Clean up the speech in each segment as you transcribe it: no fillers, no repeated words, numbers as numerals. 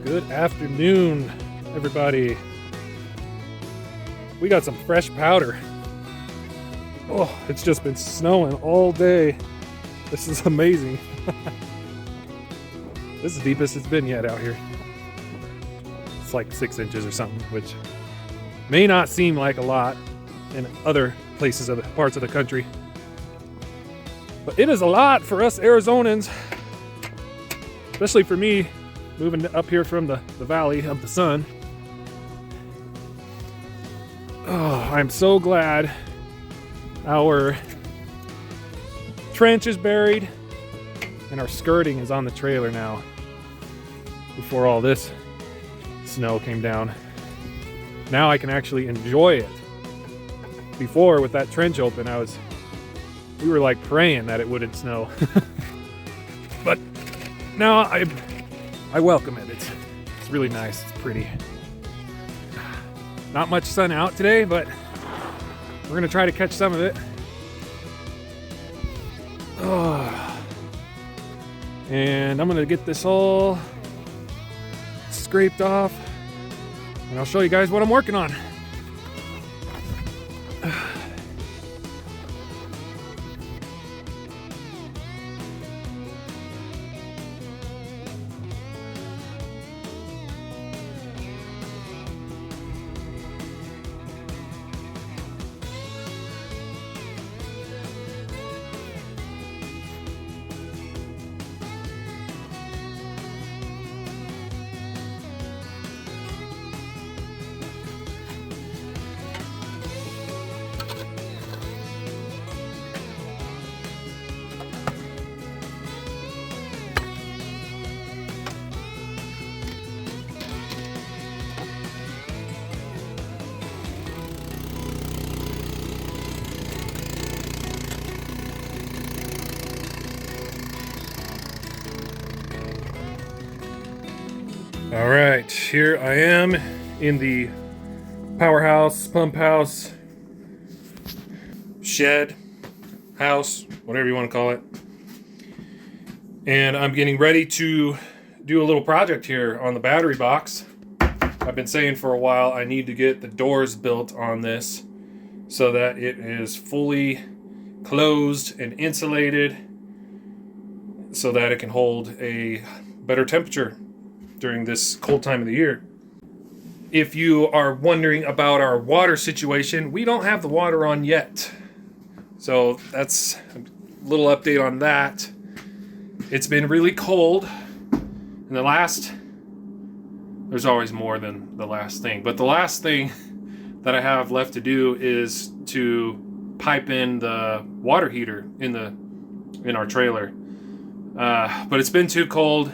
Good afternoon, everybody. We got some fresh powder. Oh, it's just been snowing all day. This is amazing. This is the deepest it's been yet out here. It's like 6 inches or something, which may not seem like a lot in other places of the parts of the country, but it is a lot for us Arizonans, especially for me moving up here from the valley of the sun. Oh, I'm so glad our trench is buried and our skirting is on the trailer now before all this snow came down. Now I can actually enjoy it. Before, with that trench open, we were like praying that it wouldn't snow. But now I welcome it. It's really nice. It's pretty. Not much sun out today, but we're gonna try to catch some of it. Oh. And I'm gonna get this all scraped off, and I'll show you guys what I'm working on. All right, here I am in the powerhouse, pump house, shed, house, whatever you want to call it. And I'm getting ready to do a little project here on the battery box. I've been saying for a while I need to get the doors built on this so that it is fully closed and insulated so that it can hold a better temperature during this cold time of the year. If you are wondering about our water situation, we don't have the water on yet. So that's a little update on that. It's been really cold. There's always more than the last thing, but the last thing that I have left to do is to pipe in the water heater in our trailer. But it's been too cold,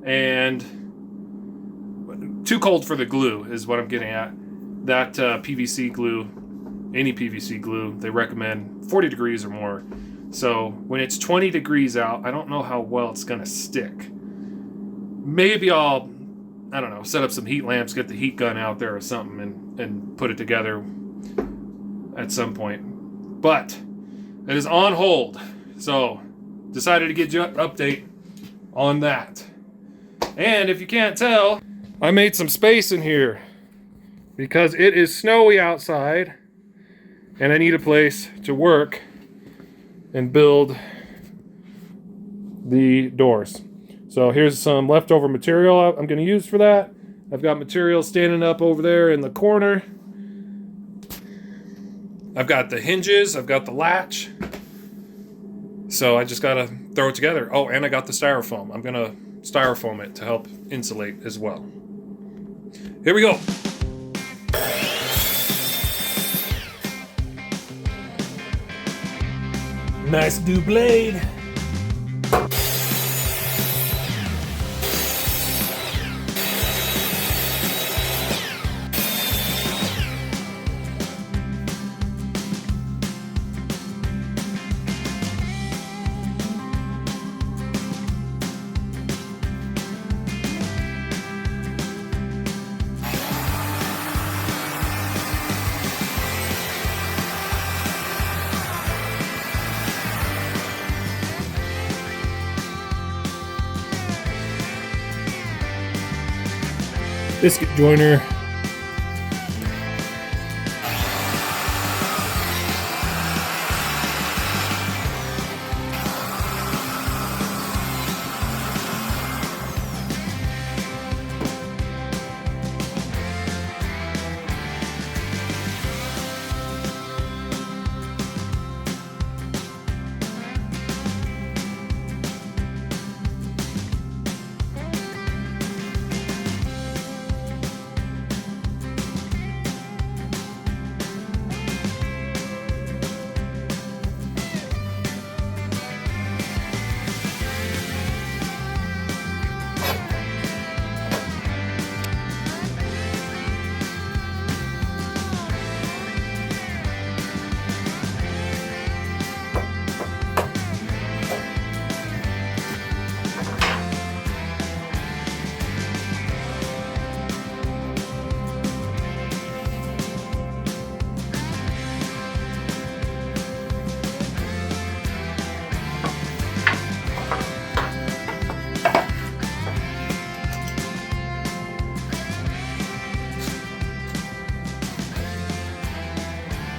and too cold for the glue is what I'm getting at. That PVC glue, any PVC glue, they recommend 40 degrees or more. So when it's 20 degrees out, I don't know how well it's gonna stick. Maybe I'll, I don't know, set up some heat lamps, get the heat gun out there or something and put it together at some point. But it is on hold. So decided to get you an update on that. And if you can't tell, I made some space in here because it is snowy outside and I need a place to work and build the doors. So here's some leftover material I'm going to use for that. I've got material standing up over there in the corner. I've got the hinges, I've got the latch. So I just got to throw it together. Oh, and I got the styrofoam. I'm going to styrofoam it to help insulate as well. Here we go. Nice new blade. biscuit joiner.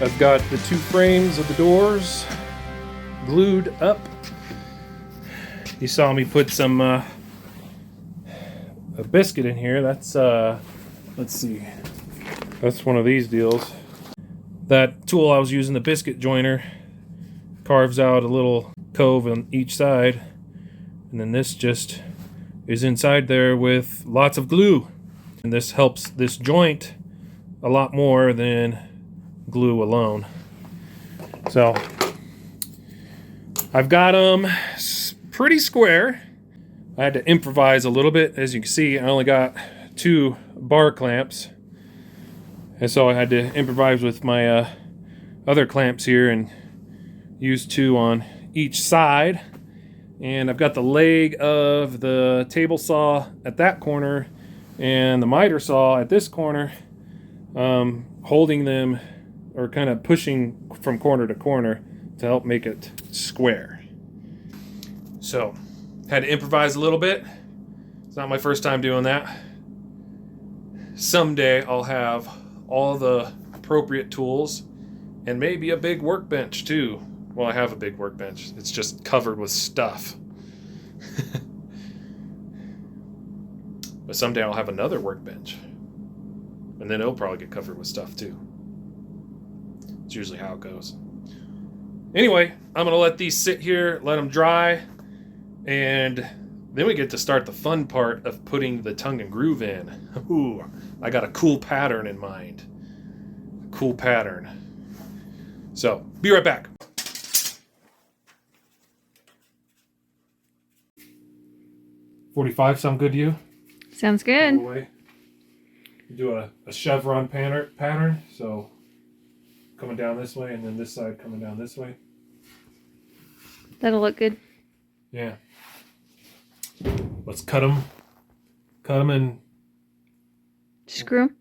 I've got the 2 frames of the doors glued up. You saw me put some a biscuit in here. That's let's see, that's one of these deals. That tool I was using, the biscuit joiner, carves out a little cove on each side, and then this just is inside there with lots of glue, and this helps this joint a lot more than glue alone. So I've got them pretty square. I had to improvise a little bit. As you can see, I only got 2 bar clamps, and so I had to improvise with my other clamps here and use 2 on each side. And I've got the leg of the table saw at that corner and the miter saw at this corner, holding them or kind of pushing from corner to corner to help make it square. So, had to improvise a little bit. It's not my first time doing that. Someday I'll have all the appropriate tools and maybe a big workbench too. Well, I have a big workbench. It's just covered with stuff. But someday I'll have another workbench. And then it'll probably get covered with stuff too. It's usually how it goes. Anyway, I'm going to let these sit here, let them dry, and then we get to start the fun part of putting the tongue and groove in. Ooh, I got a cool pattern in mind. Cool pattern. So, be right back. $45 sound good to you? Sounds good. All the way. Do a chevron pattern, so coming down this way and then this side coming down this way. That'll look good. Yeah. Let's cut them. Cut them and Screw.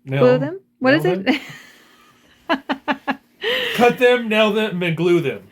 Nail Glue them? What is them. it? Cut them, nail them, and glue them.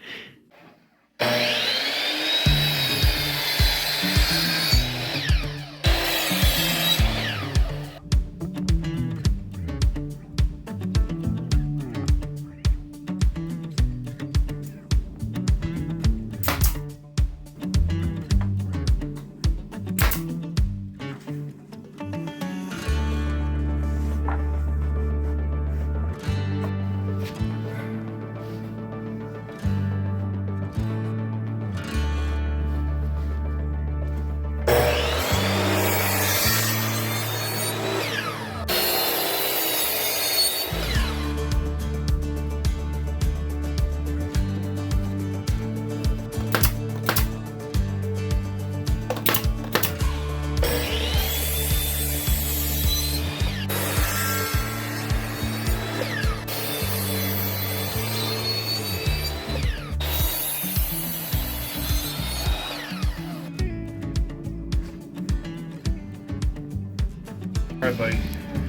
All right, buddy.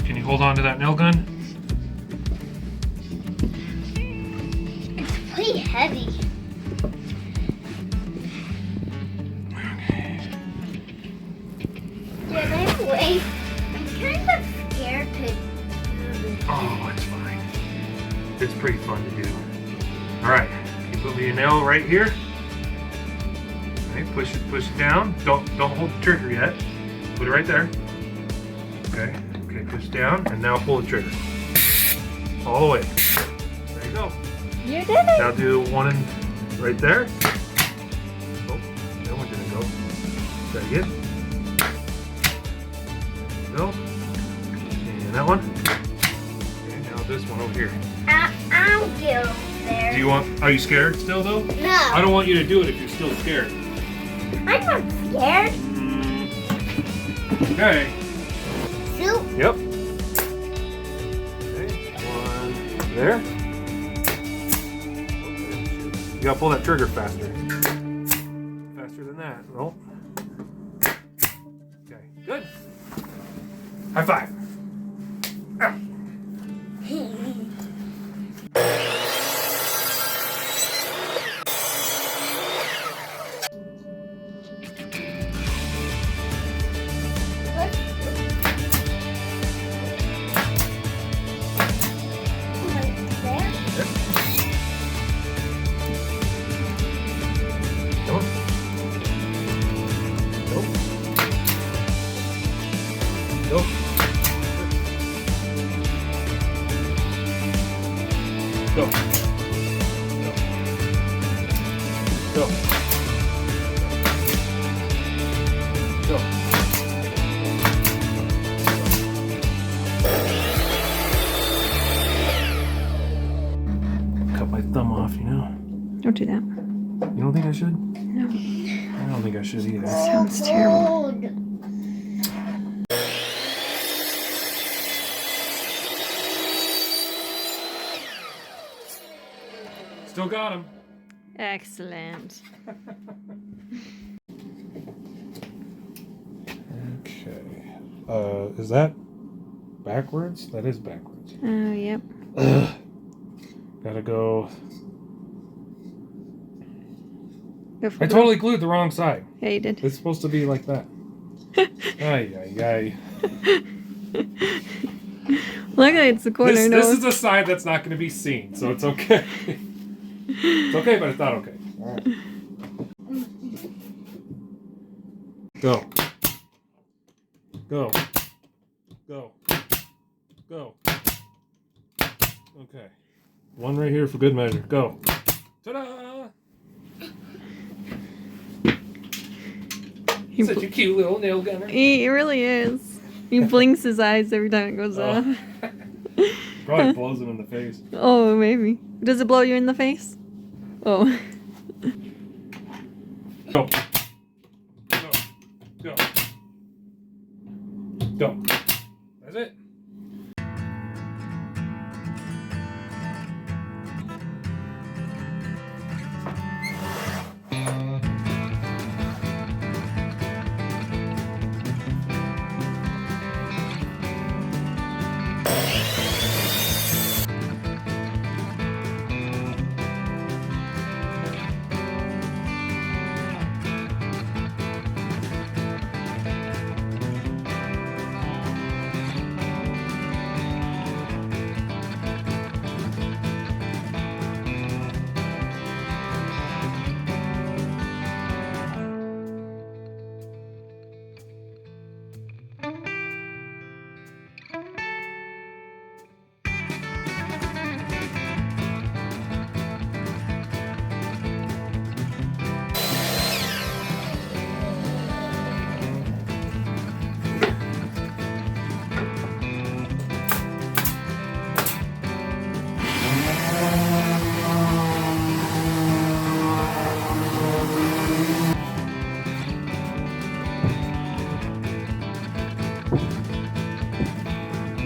Can you hold on to that nail gun? It's pretty heavy. Okay. Yeah, that way. I'm pretty fun to do. All right, you put me a nail right here. Okay, push it down. Don't hold the trigger yet. Put it right there. Okay, push down, and now pull the trigger. All the way. There you go. You did it. Now do one right there. Oh, that one didn't go. Try again. There you go. And that one. Okay, now this one over here. I'll get over there. Do you want? Are you scared still though? No. I don't want you to do it if you're still scared. I'm not scared. Okay. Shoot. Yep. Okay. One there. You gotta pull that trigger faster. Faster than that. Nope. Okay. Good. High five. Ah. Come on. Go. Go. Go. Go. Go. Go. Cut my thumb off, you know? Don't do that. You don't think I should? No. I don't think I should either. Sounds terrible. Still got him. Excellent. Okay. Is that backwards? That is backwards. Oh, yep. Gotta go. Go for I it. totally glued the wrong side. Yeah, you did. It's supposed to be like that. Ay, ay, ay. Luckily, it's the corner. This is a side that's not going to be seen, so it's okay. It's okay, but it's not okay. All right. Go. Go. Go. Go. Okay. One right here for good measure. Go. Ta-da! Such a cute little nail gunner. He really is. He blinks his eyes every time it goes off. Probably blows him in the face. Oh, maybe. Does it blow you in the face? Oh. Go. Go. Go. Go. That's it.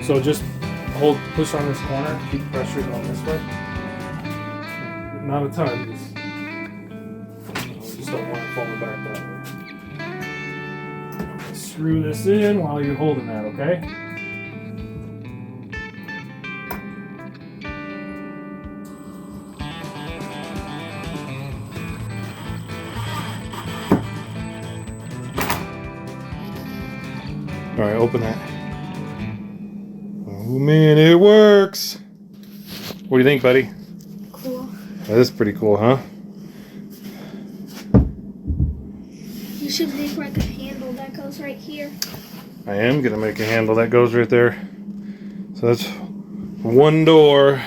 So just push on this corner, keep pressure going this way. Not a ton, just don't want it falling back that way. Screw this in while you're holding that, okay? All right, open that. Oh man, it works. What do you think, buddy? Cool. That is pretty cool, huh? You should make like a handle that goes right here. I am gonna make a handle that goes right there. So that's one door.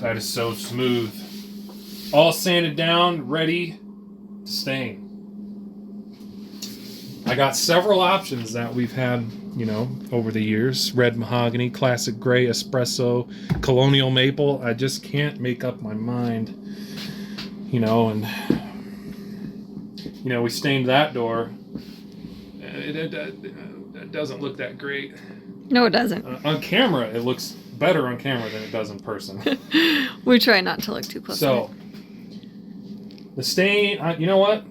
That is so smooth. All sanded down, ready to stain. I got several options that we've had, you know, over the years. Red mahogany, classic gray, espresso, colonial maple. I just can't make up my mind, you know, and, you know, we stained that door. It doesn't look that great. No, it doesn't. On camera, it looks better on camera than it does in person. We try not to look too close. So, the stain, you know what?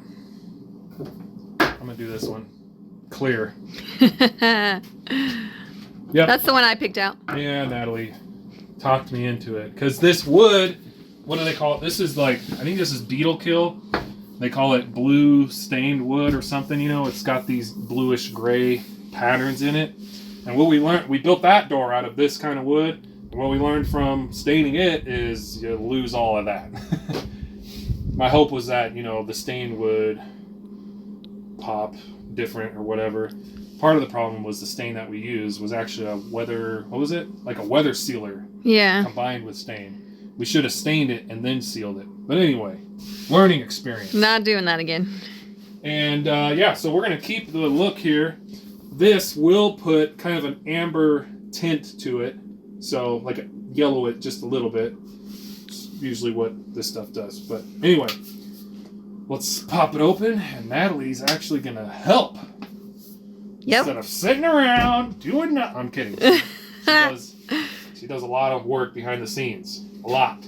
I'm going to do this one. Clear. Yep. That's the one I picked out. Yeah, Natalie talked me into it. Because this wood, what do they call it? This is like, I think this is beetle kill. They call it blue stained wood or something, you know. It's got these bluish gray patterns in it. And what we learned, we built that door out of this kind of wood. And what we learned from staining it is you lose all of that. My hope was that, you know, the stained wood pop different or whatever. Part of the problem was the stain that we used was actually a weather, what was it? Like a weather sealer. Yeah. Combined with stain. We should have stained it and then sealed it. But anyway, learning experience. Not doing that again. And yeah, so we're going to keep the look here. This will put kind of an amber tint to it. So like yellow it just a little bit. It's usually what this stuff does. But anyway, let's pop it open. And Natalie's actually going to help. Yep. Instead of sitting around doing nothing. I'm kidding. She does a lot of work behind the scenes. A lot.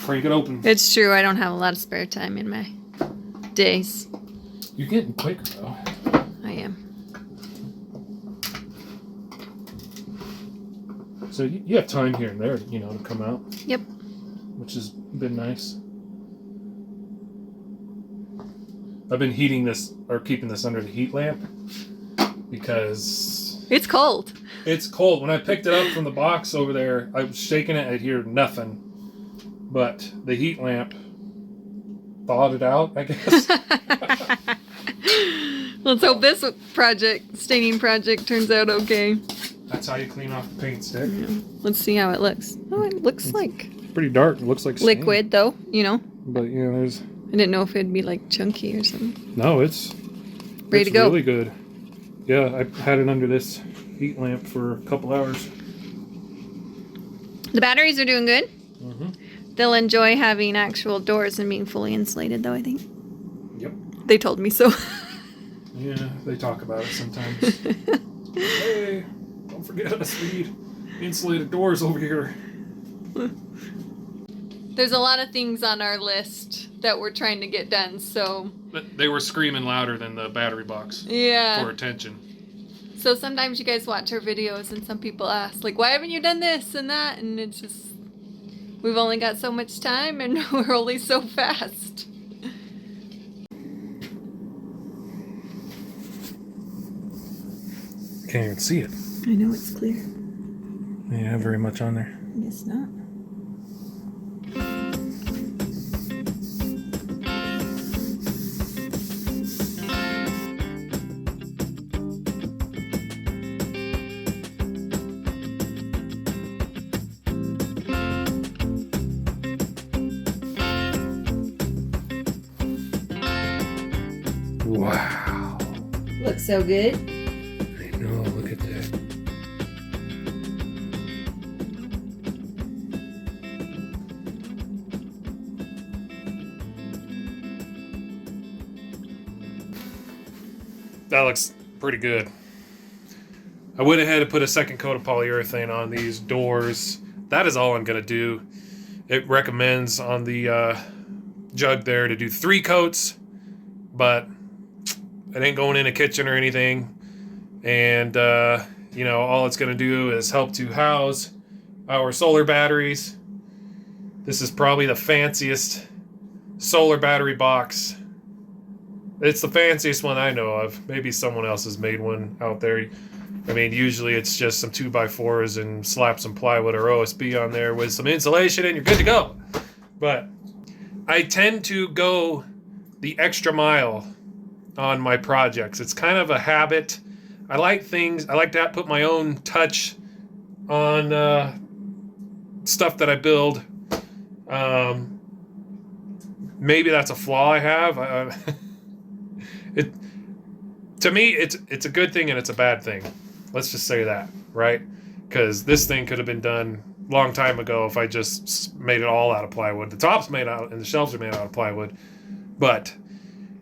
Break it open. It's true. I don't have a lot of spare time in my days. You're getting quicker though. I am. So you have time here and there, you know, to come out. Yep. Which has been nice. I've been heating this, or keeping this under the heat lamp because It's cold. it's cold. When I picked it up from the box over there, I was shaking it, I'd hear nothing. But the heat lamp thawed it out, I guess. Let's hope this staining project turns out okay. That's how you clean off the paint stick. Yeah. Let's see how it looks. Oh, it looks like It's pretty dark. It looks like stain. liquid though, you know. But you know, there's I didn't know if it'd be like chunky or something. no, it's Ready to go. Really good. Yeah, I had it under this heat lamp for a couple hours. The batteries are doing good. Mm-hmm. They'll enjoy having actual doors and being fully insulated though, I think. Yep. They told me so. Yeah, they talk about it sometimes. Hey, don't forget us. We need insulated doors over here. There's a lot of things on our list that we're trying to get done, so But they were screaming louder than the battery box yeah. for attention. So sometimes you guys watch our videos and some people ask, like, why haven't you done this and that? And it's just, we've only got so much time and we're only so fast. Can't even see it. I know it's clear. You don't have very much on there. I guess not. Wow. Looks so good. I know, look at that. That looks pretty good. I went ahead and put a second coat of polyurethane on these doors. That is all I'm going to do. It recommends on the jug there to do 3 coats, but it ain't going in a kitchen or anything. And, you know, all it's going to do is help to house our solar batteries. This is probably the fanciest solar battery box. It's the fanciest one I know of. Maybe someone else has made one out there. I mean, usually it's just some 2x4s and slap some plywood or OSB on there with some insulation and you're good to go. But I tend to go the extra mile on my projects. It's kind of a habit. I like to put my own touch on stuff that I build. Maybe that's a flaw I have. To me, it's a good thing and it's a bad thing. Let's just say that, right? Because this thing could have been done a long time ago if I just made it all out of plywood. The top's made out and the shelves are made out of plywood. But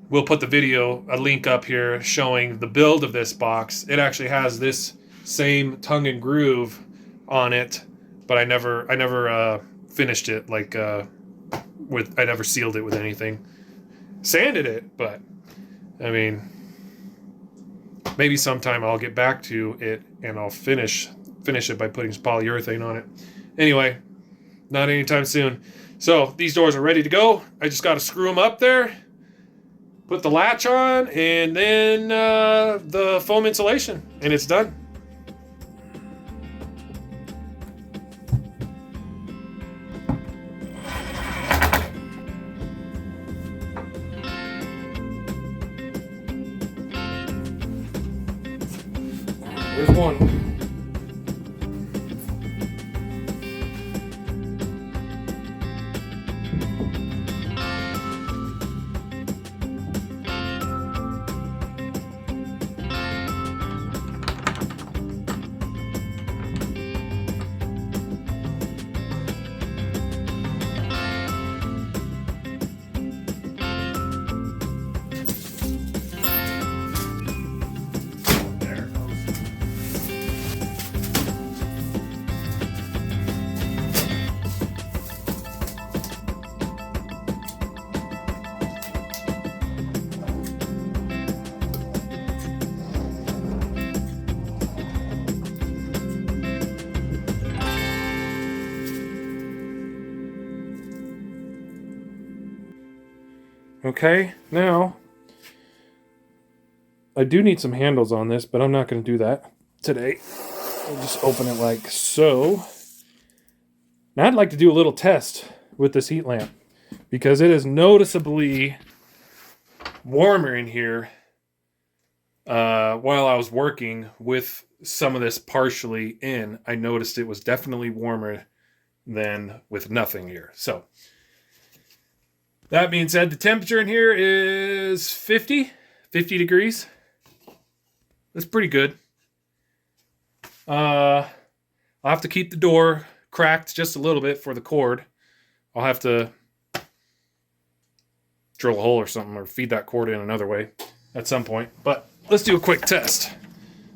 we'll put a link up here showing the build of this box. It actually has this same tongue and groove on it, but I never finished it I never sealed it with anything. Sanded it, but I mean, maybe sometime I'll get back to it and I'll finish it by putting some polyurethane on it. Anyway, not anytime soon. So these doors are ready to go. I just got to screw them up there, put the latch on, and then the foam insulation, and it's done. There's one. Okay, now I do need some handles on this, but I'm not going to do that today. I'll just open it like so. Now I'd like to do a little test with this heat lamp because it is noticeably warmer in here while I was working with some of this partially in. I noticed it was definitely warmer than with nothing here. So that being said, the temperature in here is 50 degrees. That's pretty good. I'll have to keep the door cracked just a little bit for the cord. I'll have to drill a hole or something or feed that cord in another way at some point. But let's do a quick test.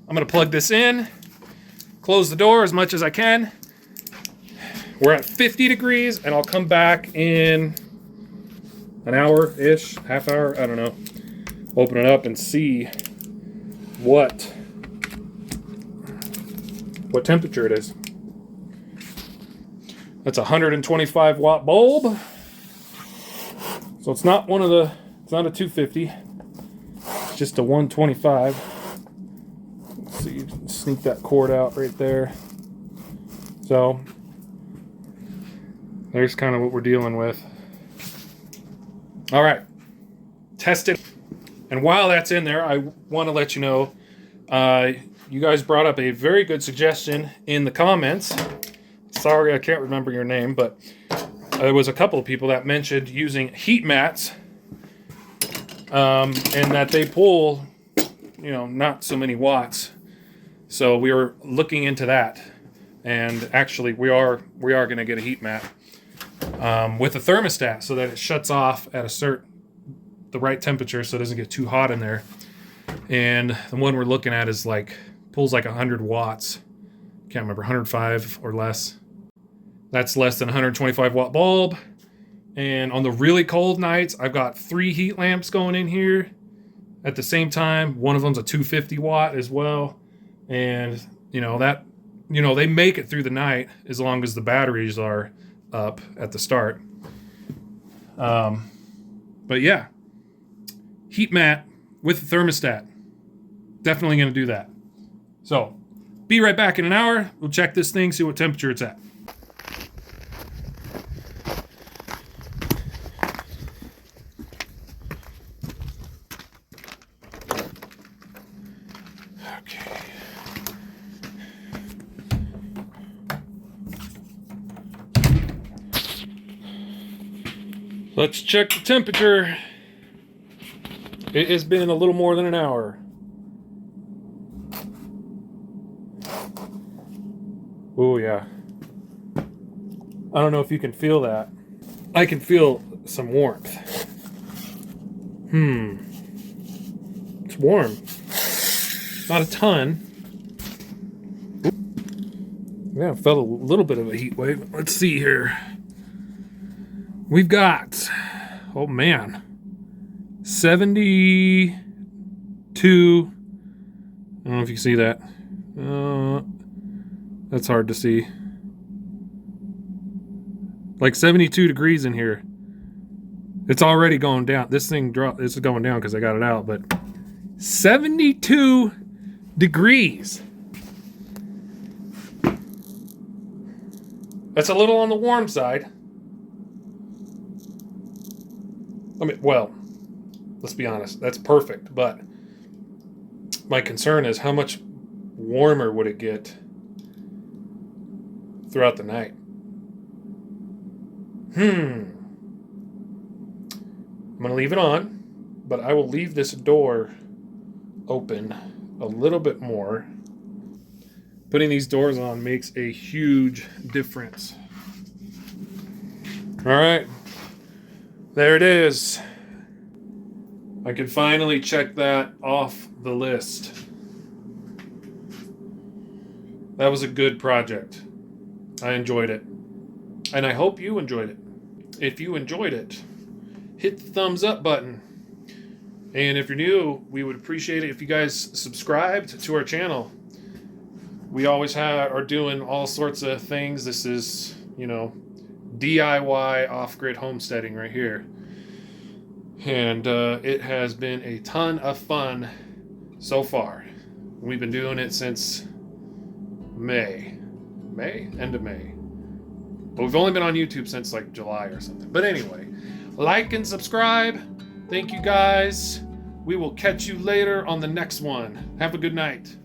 I'm going to plug this in, close the door as much as I can. We're at 50 degrees, and I'll come back in an hour-ish, half hour, I don't know. Open it up and see what temperature it is. That's a 125 watt bulb. So it's not it's not a 250. It's just a 125. Let's see, you can sneak that cord out right there. So there's kind of what we're dealing with. All right, test it. And while that's in there, I want to let you know, you guys brought up a very good suggestion in the comments. Sorry, I can't remember your name, but there was a couple of people that mentioned using heat mats, and that they pull, not so many watts. So we were looking into that, and actually we are going to get a heat mat with a thermostat so that it shuts off at the right temperature so it doesn't get too hot in there. And the one we're looking at is like pulls like 100 watts. Can't remember, 105 or less. That's less than 125 watt bulb. And on the really cold nights, I've got 3 heat lamps going in here at the same time. One of them's a 250 watt as well. And they make it through the night as long as the batteries are up at the start. But yeah, heat mat with the thermostat. Definitely going to do that. So be right back in an hour. We'll check this thing, see what temperature it's at. Okay. Let's check the temperature. It has been a little more than an hour. Oh yeah. I don't know if you can feel that. I can feel some warmth. It's warm. Not a ton. Yeah, I felt a little bit of a heat wave. Let's see here. We've got, oh man, 72. I don't know if you can see that. That's hard to see. Like 72 degrees in here. It's already going down. This thing dropped. It's going down because I got it out, but 72 degrees. That's a little on the warm side. I mean, well, let's be honest. That's perfect, but my concern is how much warmer would it get throughout the night? I'm going to leave it on, but I will leave this door open a little bit more. Putting these doors on makes a huge difference. All right. There it is. I can finally check that off the list. That was a good project. I enjoyed it. And I hope you enjoyed it. If you enjoyed it, hit the thumbs up button. And if you're new, we would appreciate it if you guys subscribed to our channel. We always are doing all sorts of things. This is, DIY off-grid homesteading right here. And it has been a ton of fun so far. We've been doing it since May? End of May. But we've only been on YouTube since like July or something. But anyway, like and subscribe. Thank you guys. We will catch you later on the next one. Have a good night.